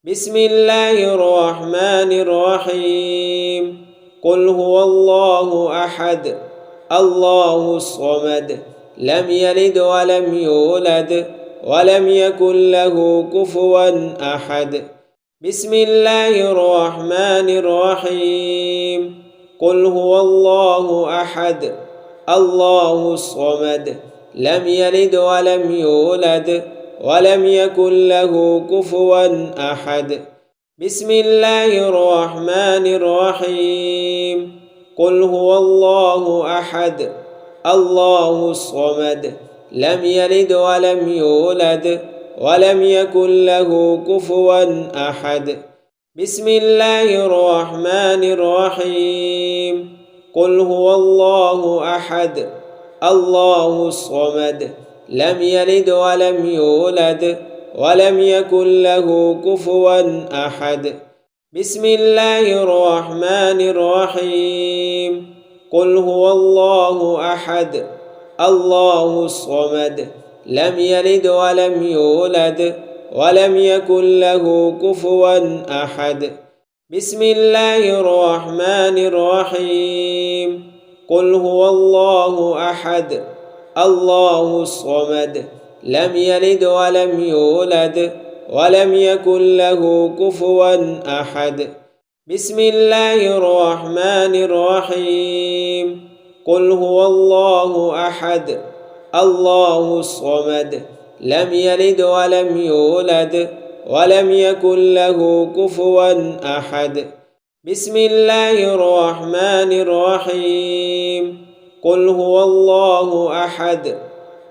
بسم الله الرحمن الرحيم. قل هو الله أحد الله الصمد لم يلد ولم يولد ولم يكن له كفوا أحد. بسم الله الرحمن الرحيم. قل هو الله أحد الله الصمد لم يلد ولم يولد ولم يكن له كفوا أحد. بسم الله الرحمن الرحيم. قل هو الله أحد الله الصمد لم يلد ولم يولد ولم يكن له كفوا أحد. بسم الله الرحمن الرحيم. قل هو الله أحد الله الصمد لم يلد ولم يولد ولم يكن له كفوا أحد. بسم الله الرحمن الرحيم. قل هو الله أحد الله الصمد لم يلد ولم يولد ولم يكن له كفوا أحد. بسم الله الرحمن الرحيم. قل هو الله أحد الله الصمد لم يلد ولم يولد ولم يكن له كفوا أحد. بسم الله الرحمن الرحيم. قل هو الله أحد الله الصمد لم يلد ولم يولد ولم يكن له كفوا أحد. بسم الله الرحمن الرحيم. قل هو الله أحد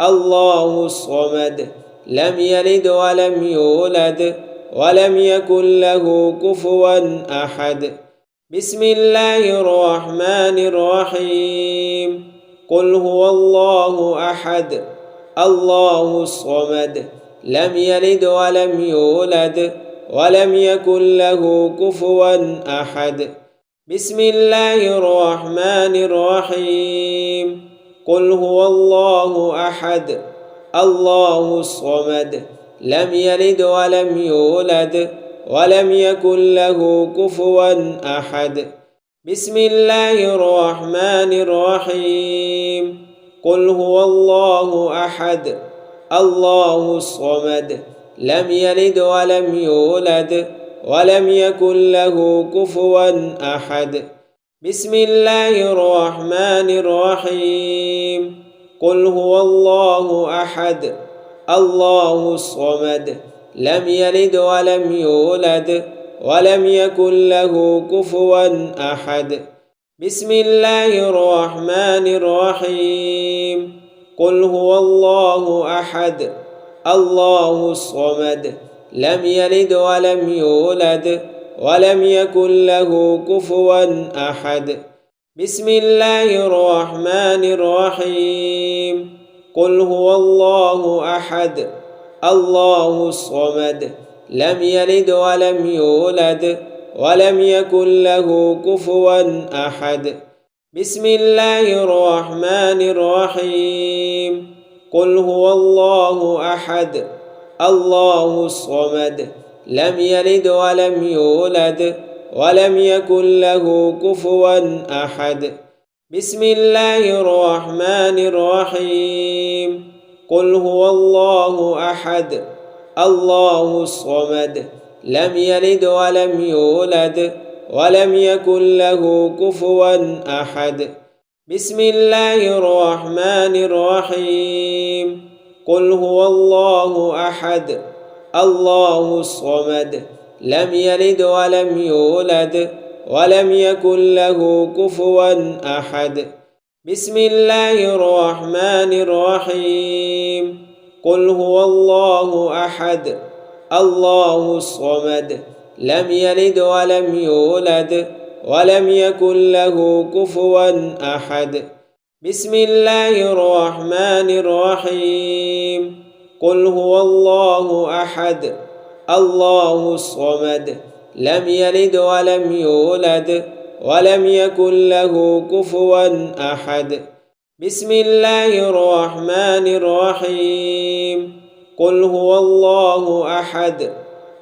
الله الصمد لم يلد ولم يولد ولم يكن له كفوا أحد. بسم الله الرحمن الرحيم. قل هو الله أحد الله الصمد لم يلد ولم يولد ولم يكن له كفوا أحد. بسم الله الرحمن الرحيم. قل هو الله أحد الله الصمد لم يلد ولم يولد ولم يكن له كفوا أحد. بسم الله الرحمن الرحيم. قل هو الله أحد الله الصمد لم يلد ولم يولد ولم يكن له كفوا أحد. بسم الله الرحمن الرحيم. قل هو الله أحد الله الصمد لم يلد ولم يولد ولم يكن له كفوا أحد. بسم الله الرحمن الرحيم. قل هو الله أحد الله الصمد لم يلد ولم يولد ولم يكن له كفوا أحد. بسم الله الرحمن الرحيم. قل هو الله أحد الله الصمد لم يلد ولم يولد ولم يكن له كفوا أحد. بسم الله الرحمن الرحيم. قل هو الله أحد الله الصمد لم يلد ولم يولد ولم يكن له كفوا أحد. بسم الله الرحمن الرحيم. قل هو الله أحد الله الصمد لم يلد ولم يولد ولم يكن له كفوا أحد. بسم الله الرحمن الرحيم. قل هو الله أحد الله الصمد لم يلد ولم يولد ولم يكن له كفوا أحد. بسم الله الرحمن الرحيم. قل هو الله أحد الله الصمد لم يلد ولم يولد ولم يكن له كفوا أحد. بسم الله الرحمن الرحيم. قل هو الله أحد الله الصمد لم يلد ولم يولد ولم يكن له كفوا أحد. بسم الله الرحمن الرحيم. قل هو الله أحد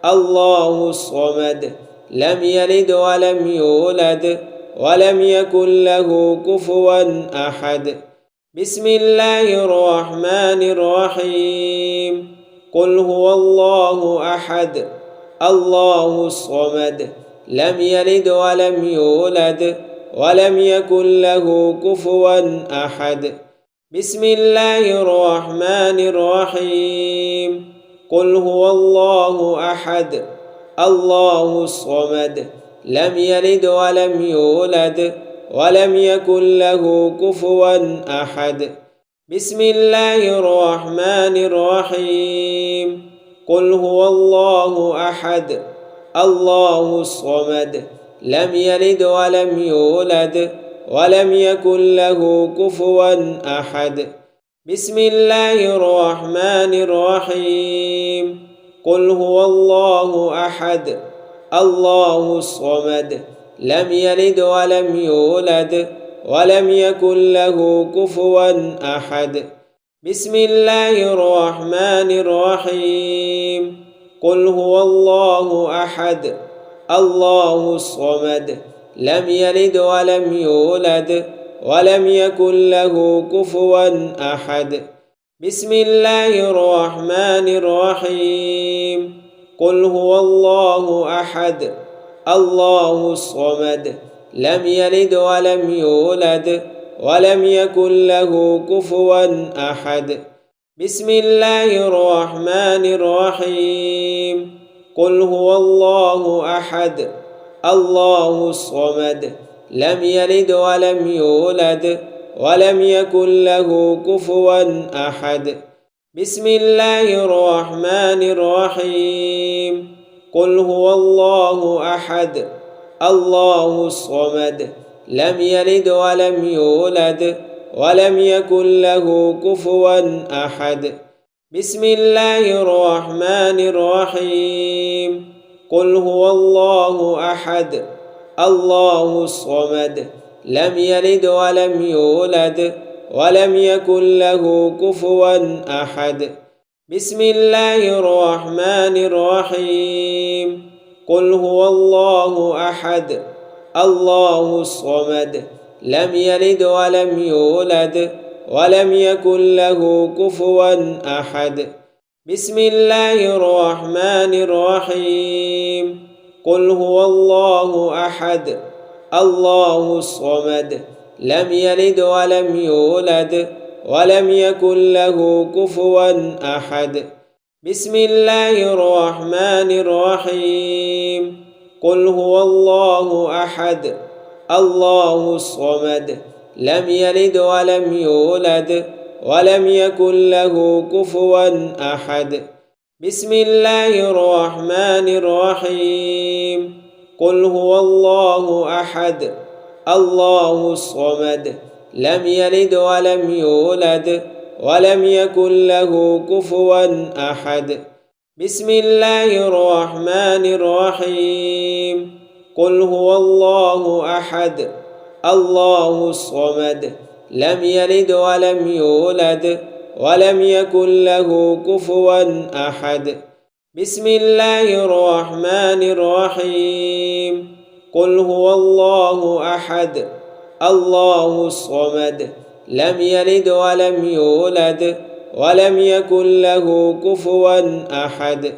الله الصمد لم يلد ولم يولد ولم يكن له كفوا أحد. بسم الله الرحمن الرحيم. قل هو الله أحد الله الصمد لم يلد ولم يولد ولم يكن له كفوا أحد. بسم الله الرحمن الرحيم. قل هو الله أحد الله الصمد لم يلد ولم يولد ولم يكن له كفوا أحد. بسم الله الرحمن الرحيم. قل هو الله أحد الله الصمد لم يلد ولم يولد ولم يكن له كفوا أحد. بسم الله الرحمن الرحيم. قل هو الله أحد الله الصمد لم يلد ولم يولد ولم يكن له كفوا أحد. بسم الله الرحمن الرحيم. قل هو الله أحد الله الصمد لم يلد ولم يولد ولم يكن له كفوا أحد. بسم الله الرحمن الرحيم. قل هو الله أحد الله الصمد لم يلد ولم يولد ولم يكن له كفوا أحد. بسم الله الرحمن الرحيم. قل هو الله أحد الله الصمد لم يلد ولم يولد ولم يكن له كفوا أحد. بسم الله الرحمن الرحيم. قل هو الله أحد الله الصمد لم يلد ولم يولد ولم يكن له كفوا أحد. بسم الله الرحمن الرحيم. قل هو الله أحد الله الصمد لم يلد ولم يولد ولم يكن له كفوا أحد. بسم الله الرحمن الرحيم. قل هو الله أحد الله الصمد لم يلد ولم يولد ولم يكن له كفوا أحد. بسم الله الرحمن الرحيم. قل هو الله أحد الله الصمد لم يلد ولم يولد ولم يكن له كفوا أحد. بسم الله الرحمن الرحيم. قل هو الله أحد الله الصمد لم يلد ولم يولد ولم يكن له كفوا أحد. بسم الله الرحمن الرحيم. قل هو الله أحد الله الصمد لم يلد ولم يولد ولم يكن له كفوا أحد. بسم الله الرحمن الرحيم. قل هو الله أحد الله الصمد لم يلد ولم يولد ولم يكن له كفوا أحد. بسم الله الرحمن الرحيم. قل هو الله أحد الله الصمد لم يلد ولم يولد ولم يكن له كفوا أحد.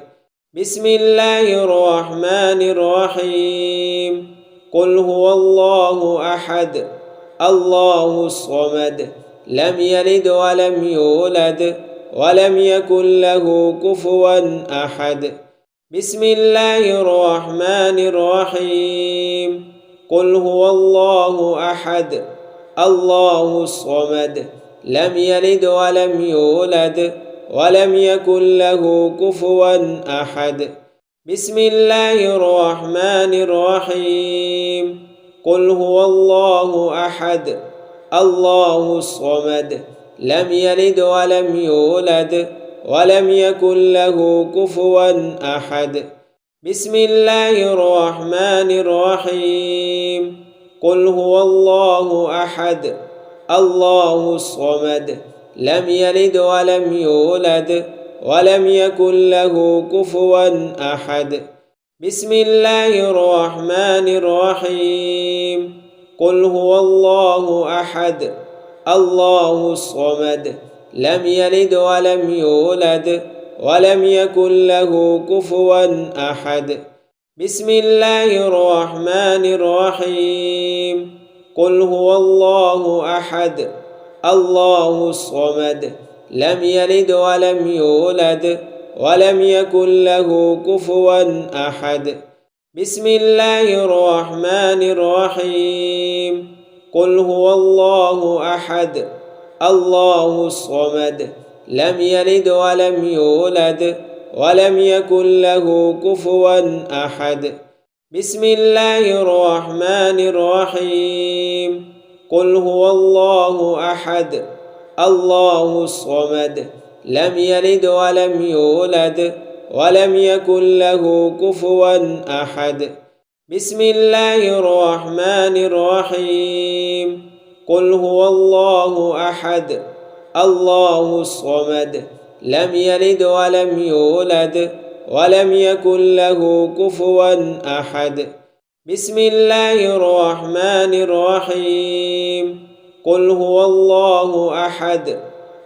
بسم الله الرحمن الرحيم. قل هو الله أحد الله الصمد لم يلد ولم يولد ولم يكن له كفوا أحد. بسم الله الرحمن الرحيم. قل هو الله أحد الله الصمد لم يلد ولم يولد ولم يكن له كفوا أحد. بسم الله الرحمن الرحيم. قل هو الله أحد الله الصمد لم يلد ولم يولد ولم يكن له كفوا أحد. بسم الله الرحمن الرحيم. قل هو الله أحد الله الصمد لم يلد ولم يولد ولم يكن له كفوا أحد بسم الله الرحمن الرحيم قل هو الله أحد الله الصمد لم يلد ولم يولد ولم يكن له كفوا أحد بسم الله الرحمن الرحيم قل هو الله أحد الله الصمد لم يلد ولم يولد ولم يكن له كفوا أحد بسم الله الرحمن الرحيم قل هو الله أحد الله الصمد لم يلد ولم يولد ولم يكن له كفوا أحد بسم الله الرحمن الرحيم قل هو الله أحد الله الصمد لم يلد ولم يولد ولم يكن له كفوا أحد بسم الله الرحمن الرحيم قل هو الله أحد الله الصمد لم يلد ولم يولد ولم يكن له كفوا أحد بسم الله الرحمن الرحيم قل هو الله أحد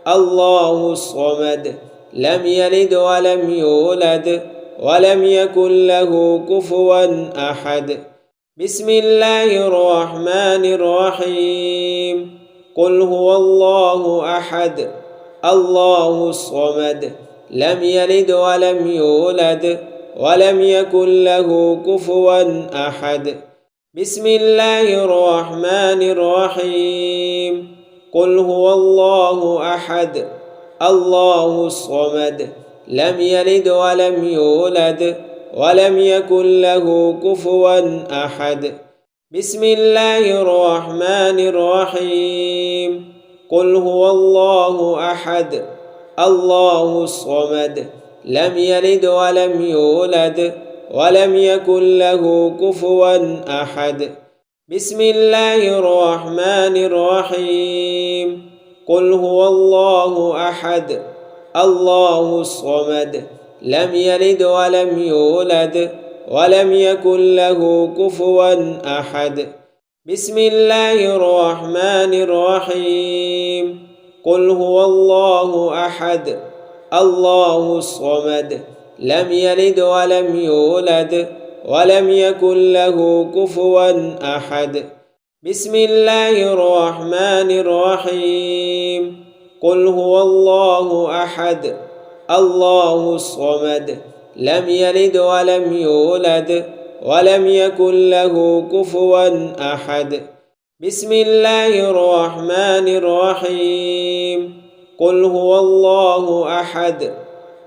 الله الصمد لم يلد ولم يولد ولم يكن له كفوا أحد بسم الله الرحمن الرحيم قل هو الله أحد الله الصمد لم يلد ولم يولد ولم يكن له كفوا أحد بسم الله الرحمن الرحيم قل هو الله أحد الله الصمد لم يلد ولم يولد ولم يكن له كفوا أحد بسم الله الرحمن الرحيم قل هو الله أحد الله الصمد لم يلد ولم يولد ولم يكن له كفوا أحد بسم الله الرحمن الرحيم قل هو الله أحد الله الصمد لم يلد ولم يولد ولم يكن له كفوا أحد بسم الله الرحمن الرحيم قل هو الله أحد الله الصمد لم يلد ولم يولد ولم يكن له كفوا أحد بسم الله الرحمن الرحيم قل هو الله أحد الله الصمد لم يلد ولم يولد ولم يكن له كفوا أحد بسم الله الرحمن الرحيم قل هو الله أحد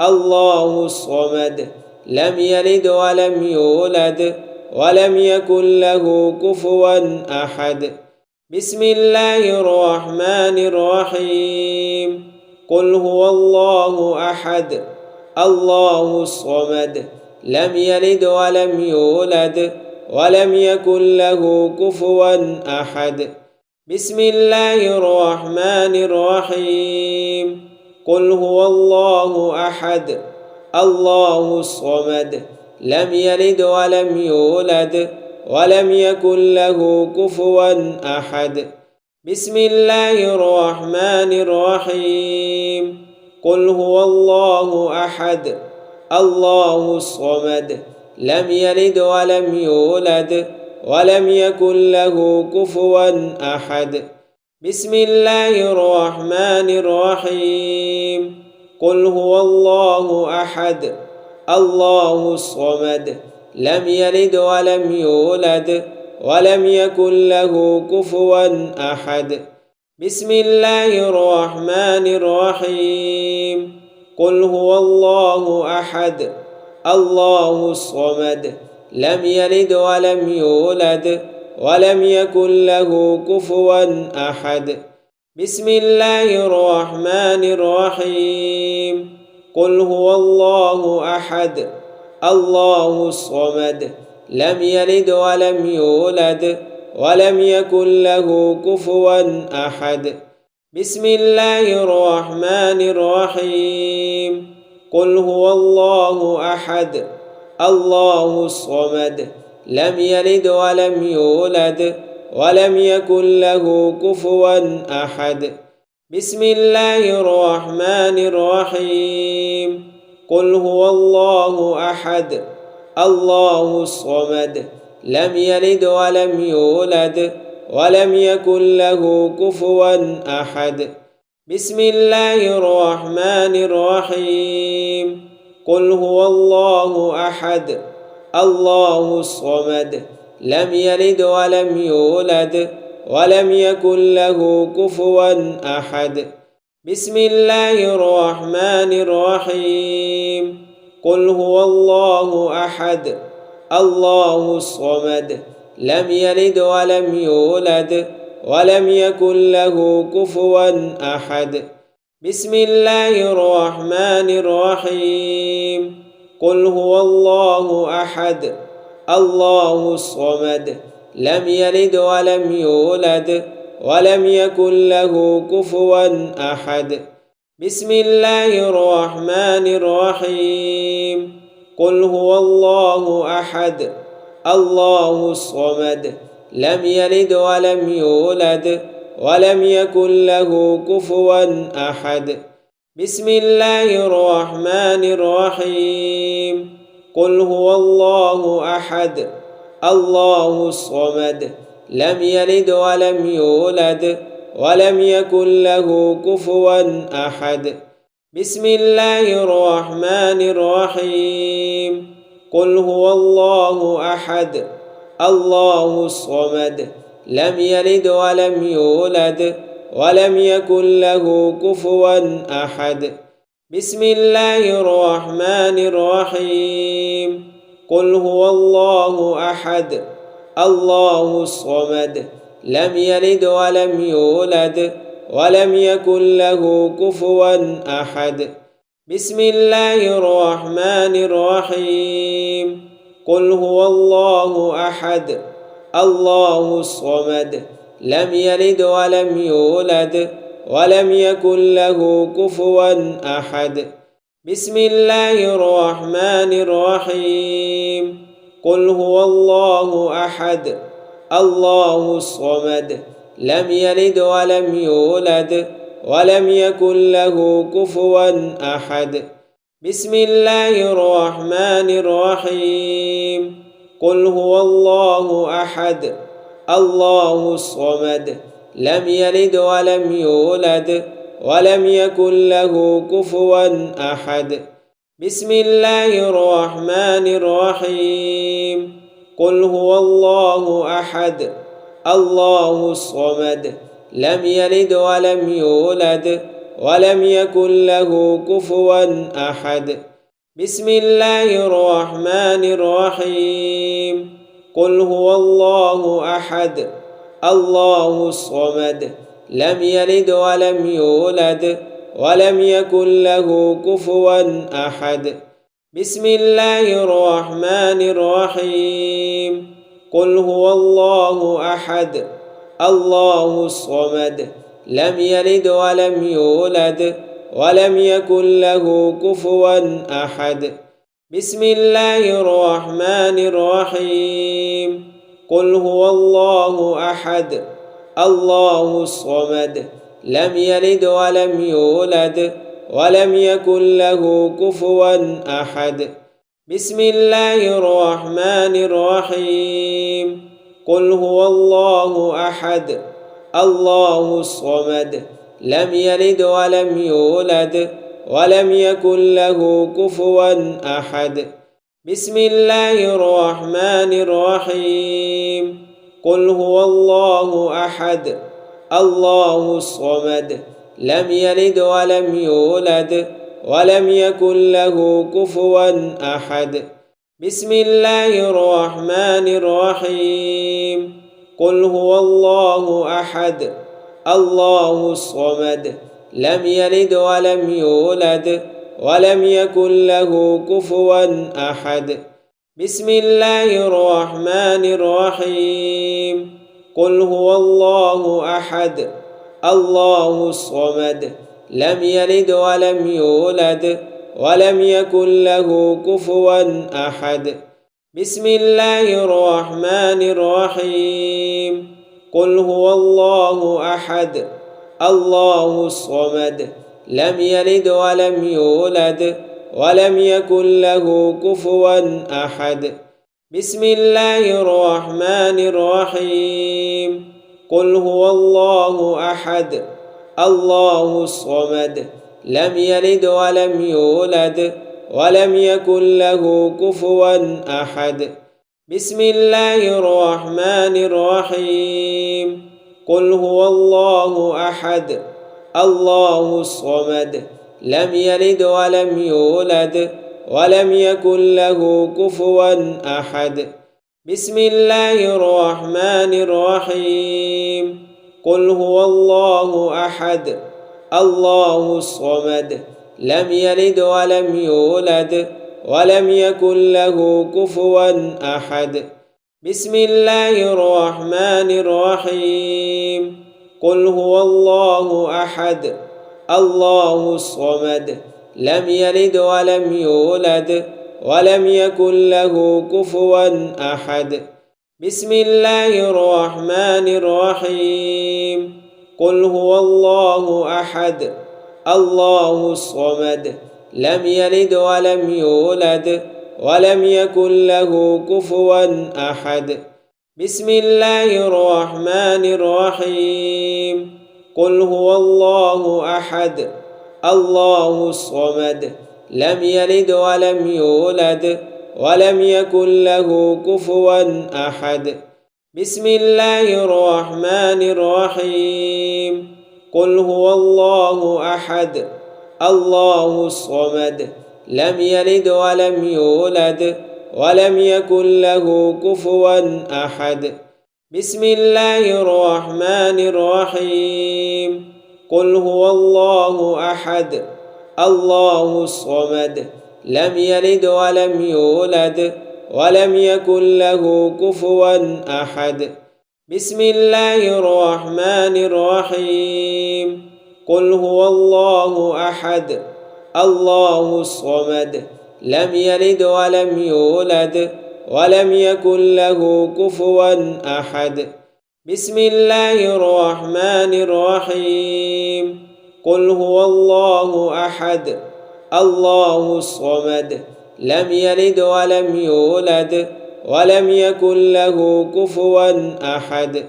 الله الصمد لم يلد ولم يولد ولم يكن له كفوا أحد بسم الله الرحمن الرحيم قل هو الله أحد الله الصمد لم يلد ولم يولد ولم يكن له كفوا أحد بسم الله الرحمن الرحيم قل هو الله أحد الله الصمد لم يلد ولم يولد ولم يكن له كفوا أحد بسم الله الرحمن الرحيم قل هو الله أحد الله الصمد لم يلد ولم يولد ولم يكن له كفوا أحد بسم الله الرحمن الرحيم قل هو الله أحد الله الصمد لم يلد ولم يولد ولم يكن له كفوا أحد بسم الله الرحمن الرحيم قل هو الله أحد الله الصمد لم يلد ولم يولد ولم يكن له كفوا أحد بسم الله الرحمن الرحيم قل هو الله أحد الله الصمد لم يلد ولم يولد ولم يكن له كفوا أحد بسم الله الرحمن الرحيم قل هو الله أحد الله الصمد لم يلد ولم يولد ولم يكن له كفوا أحد بسم الله الرحمن الرحيم قل هو الله أحد الله الصمد لم يلد ولم يولد ولم يكن له كفوا أحد بسم الله الرحمن الرحيم قل هو الله أحد الله الصمد لم يلد ولم يولد ولم يكن له كفوا أحد بسم الله الرحمن الرحيم قل هو الله أحد الله الصمد لم يلد ولم يولد ولم يكن له كفوا أحد بسم الله الرحمن الرحيم قل هو الله أحد الله الصمد لم يلد ولم يولد ولم يكن له كفوا أحد بسم الله الرحمن الرحيم قل هو الله أحد الله الصمد لم يلد ولم يولد ولم يكن له كفوا أحد بسم الله الرحمن الرحيم قل هو الله أحد الله الصمد لم يلد ولم يولد ولم يكن له كفوا أحد بسم الله الرحمن الرحيم قل هو الله أحد الله الصمد لم يلد ولم يولد ولم يكن له كفوا أحد بسم الله الرحمن الرحيم قل هو الله أحد الله الصمد لم يلد ولم يولد ولم يكن له كفوا أحد بسم الله الرحمن الرحيم قل هو الله أحد الله الصمد لم يلد ولم يولد ولم يكن له كفوا أحد بسم الله الرحمن الرحيم قل هو الله أحد الله الصمد لم يلد ولم يولد ولم يكن له كفوا أحد بسم الله الرحمن الرحيم قل هو الله أحد الله الصمد لم يلد ولم يولد ولم يكن له كفوا أحد بسم الله الرحمن الرحيم قل هو الله أحد الله الصمد لم يلد ولم يولد ولم يكن له كفوا أحد بسم الله الرحمن الرحيم قل هو الله أحد الله الصمد لم يلد ولم يولد ولم يكن له كفوا أحد بسم الله الرحمن الرحيم قل هو الله أحد الله الصمد لم يلد ولم يولد ولم يكن له كفوا أحد بسم الله الرحمن الرحيم قل هو الله أحد الله الصمد لم يلد ولم يولد ولم يكن له كفوا أحد بسم الله الرحمن الرحيم قل هو الله أحد الله الصمد لم يلد ولم يولد ولم يكن له كفوا أحد بسم الله الرحمن الرحيم قل هو الله أحد الله الصمد لم يلد ولم يولد ولم يكن له كفوا أحد بسم الله الرحمن الرحيم قل هو الله أحد الله الصمد لم يلد ولم يولد ولم يكن له كفوا أحد بسم الله الرحمن الرحيم قل هو الله أحد الله الصمد لم يلد ولم يولد ولم يكن له كفوا أحد. بسم الله الرحمن الرحيم. قل هو الله أحد الله الصمد لم يلد ولم يولد ولم يكن له كفوا أحد. بسم الله الرحمن الرحيم. قل هو الله أحد الله الصمد لم يلد ولم يولد ولم يكن له كفوا أحد. بسم الله الرحمن الرحيم. قل هو الله أحد الله الصمد لم يلد ولم يولد ولم يكن له كفوا أحد. بسم الله الرحمن الرحيم. قل هو الله أحد الله الصمد لم يلد ولم يولد ولم يكن له كفوا أحد. بسم الله الرحمن الرحيم. قل هو الله أحد الله الصمد لم يلد ولم يولد ولم يكن له كفوا أحد. بسم الله الرحمن الرحيم. قل هو الله أحد الله الصمد لم يلد ولم يولد ولم يكن له كفوا أحد. بسم الله الرحمن الرحيم. قل هو الله أحد الله الصمد لم يلد ولم يولد ولم يكن له كفوا أحد. بسم الله الرحمن الرحيم. قل هو الله أحد الله الصمد لم يلد ولم يولد ولم يكن له كفوا أحد. بسم الله الرحمن الرحيم. قل هو الله أحد الله الصمد لم يلد ولم يولد ولم يكن له كفوا أحد. بسم الله الرحمن الرحيم. قل هو الله أحد الله الصمد لم يلد ولم يولد ولم يكن له كفوا أحد. بسم الله الرحمن الرحيم. قل هو الله أحد الله الصمد لم يلد ولم يولد ولم يكن له كفوا أحد.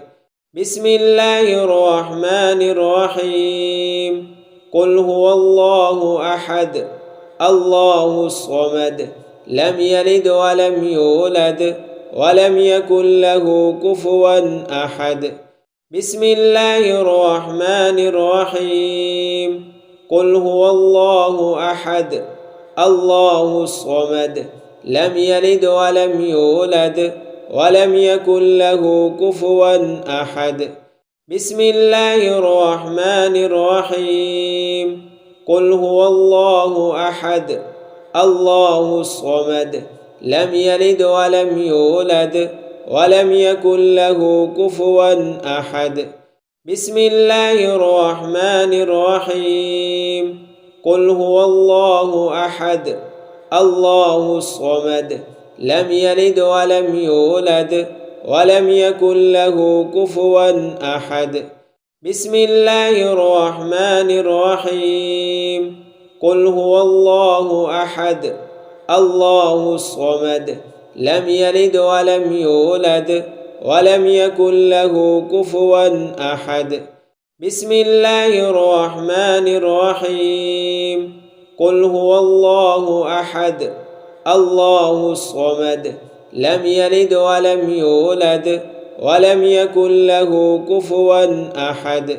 بسم الله الرحمن الرحيم. قل هو الله أحد الله الصمد لم يلد ولم يولد ولم يكن له كفوا أحد. بسم الله الرحمن الرحيم. قل هو الله أحد الله الصمد لم يلد ولم يولد ولم يكن له كفوا أحد. بسم الله الرحمن الرحيم. قل هو الله أحد الله الصمد لم يلد ولم يولد ولم يكن له كفوا أحد. بسم الله الرحمن الرحيم. قل هو الله أحد الله الصمد لم يلد ولم يولد ولم يكن له كفوا أحد. بسم الله الرحمن الرحيم. قل هو الله أحد الله الصمد لم يلد ولم يولد ولم يكن له كفوا أحد. بسم الله الرحمن الرحيم. قل هو الله أحد الله الصمد لم يلد ولم يولد ولم يكن له كفوا أحد.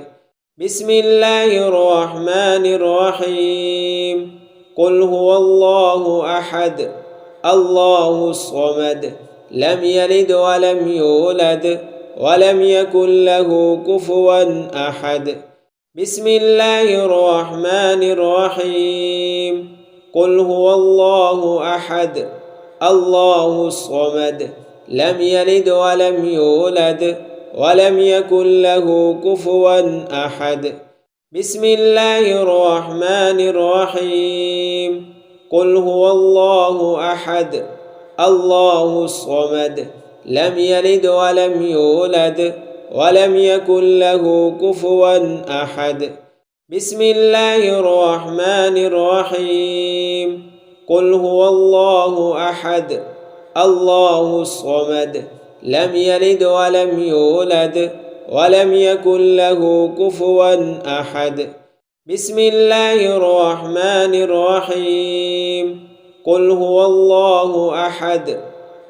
بسم الله الرحمن الرحيم. قل هو الله أحد الله الصمد لم يلد ولم يولد ولم يكن له كفوا أحد. بسم الله الرحمن الرحيم. قل هو الله أحد الله الصمد لم يلد ولم يولد ولم يكن له كفوا أحد. بسم الله الرحمن الرحيم. قل هو الله أحد الله الصمد لم يلد ولم يولد ولم يكن له كفوا أحد بسم الله الرحمن الرحيم قل هو الله أحد الله الصمد لم يلد ولم يولد ولم يكن له كفوا أحد بسم الله الرحمن الرحيم قل هو الله أحد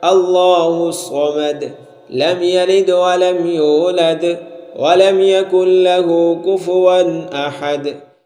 الله الصمد لم يلد ولم يولد ولم يكن له كفوا أحد